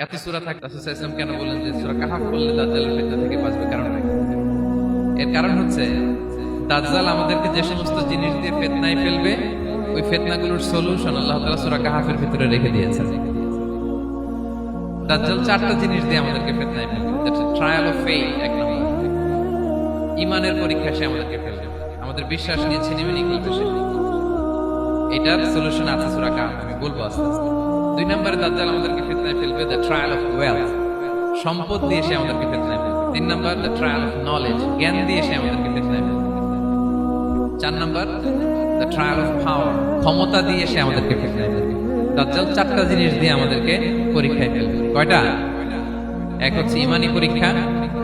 এত সূরা থাকতে রাসূল সাল্লাল্লাহু আলাইহি ওয়াসাল্লাম কেন বললেন যে সূরা কাহাফ পড়লে দাজ্জালের ফিতনা থেকে বাঁচবে? কারণ নাই। এর কারণ হচ্ছে দাজ্জাল আমাদেরকে যে সমস্ত জিনিস দিয়ে ফিতনায় ফেলবে, ওই ফিতনাগুলোর সলিউশন আল্লাহ তাআলা সূরা কাহাফের ভিতরে রেখে দিয়েছেন। দাজ্জাল চারটা জিনিস দিয়ে আমাদেরকে ফিতনায় ফেলবে। দ্যাটস ট্রায়াল অফ ফেইথ, এক নম্বর। ঈমানের পরীক্ষা সে আমাদেরকে ফেলবে, আমাদের বিশ্বাস নিয়ে ছিনিমিনি করবে সে। এটার সলিউশন আছে সূরা কাহাফ, আমি বলবো আস্তে আস্তে। দুই নম্বরে দাজ্জাল আমাদেরকে ফিতনায় ফেলবে দ্য ট্রায়াল অফ ওয়েলথ, সম্পদ দিয়ে সে আমাদেরকে ফিতনায় ফেলবে। তিন নম্বর দ্য ট্রায়াল অফ নলেজ, জ্ঞান দিয়ে সে আমাদেরকে ফিতনায় ফেলবে। চার নম্বর দ্য ট্রায়াল অফ পাওয়ার, ক্ষমতা দিয়ে সে আমাদেরকে ফিতনায় ফেলবে। দাজ্জাল চারটা জিনিস দিয়ে আমাদেরকে পরীক্ষায় ফেলবে। কয়টা? এক হচ্ছে ঈমানি পরীক্ষা,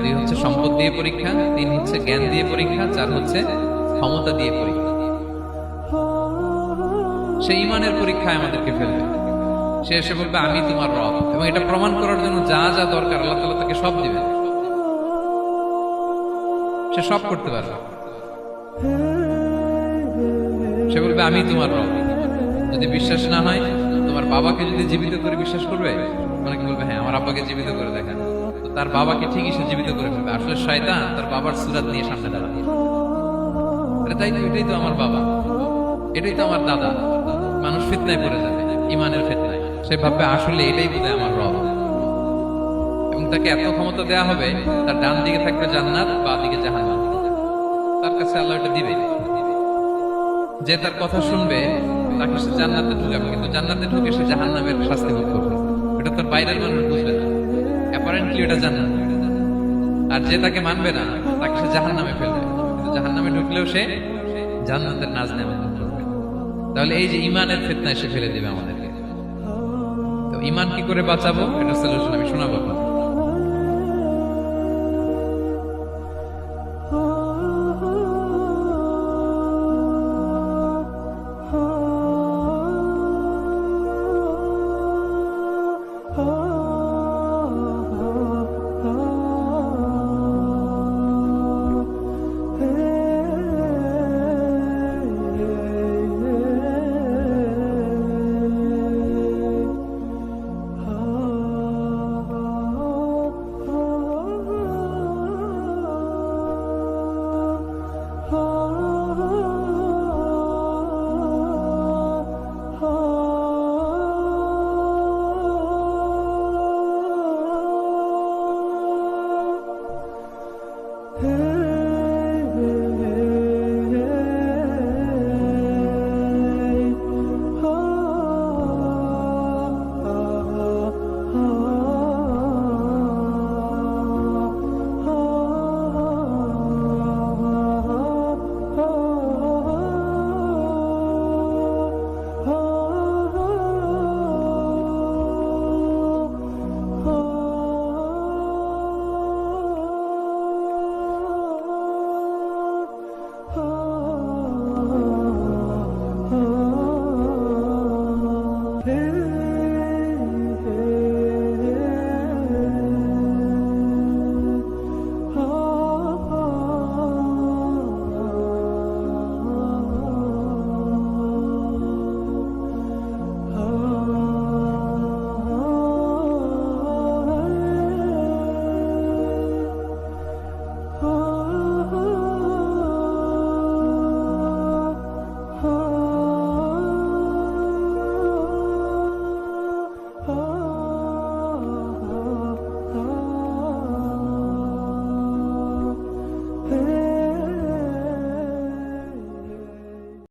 দুই হচ্ছে সম্পদ দিয়ে পরীক্ষা, তিন হচ্ছে জ্ঞান দিয়ে পরীক্ষা, চার হচ্ছে ক্ষমতা দিয়ে পরীক্ষা। সে ঈমানের পরীক্ষায় আমাদেরকে ফেলবে। সে এসে বলবে আমি তোমার রব, এবং এটা প্রমাণ করার জন্য যা যা দরকার আল্লাহ তাআলা তাকে সব দিবেন। সে সব করতে পারবে। সে বলবে আমি তোমার রব। যদি বিশ্বাস না হয়, তোমার বাবাকে যদি জীবিত করে বিশ্বাস করবে, অনেকে বলবে হ্যাঁ আমার আব্বাকে জীবিত করে দেখান, তো তার বাবাকে ঠিকই সে জীবিত করে ফেলবে। আসলে শয়তান তার বাবার সুরাত নিয়ে সামনে দাঁড়াবে। তাই তো, এটাই তো আমার বাবা, এটাই তো আমার দাদা। মানুষ ফিতনায় পড়ে যাবে, ঈমানের ফিতনায়। সে ভাববে আসলে এটাই বোধহয় আমার রব, এবং তাকে এত ক্ষমতা দেয়া হবে, তার ডান দিকে থাকবে জান্নাত, বাঁ দিকে জাহান্নাম। তার কাছে আল্লাহ এটা দিবে। যে তার কথা শুনবে তাকে সে জান্নাতে ঢুকাবে, কিন্তু জান্নাতে ঢুকে সে জাহান্নামের শাস্তি ভোগ করবে। এটা তার বাইরের মানুষ বুঝবে না, অ্যাপারেন্টলি এটা জান্নাত। আর যে তাকে মানবে না তাকে সে জাহান্নামে ফেলবে, কিন্তু জাহান্নামে ঢুকলেও সে জান্নাতের নাজ নেওয়া করবে। তাহলে এই যে ঈমানের ফিতনায় সে ফেলে দিবে আমাদেরকে। তো ঈমান কি করে বাঁচাবো, এটা সলিউশন আমি শোনাবো।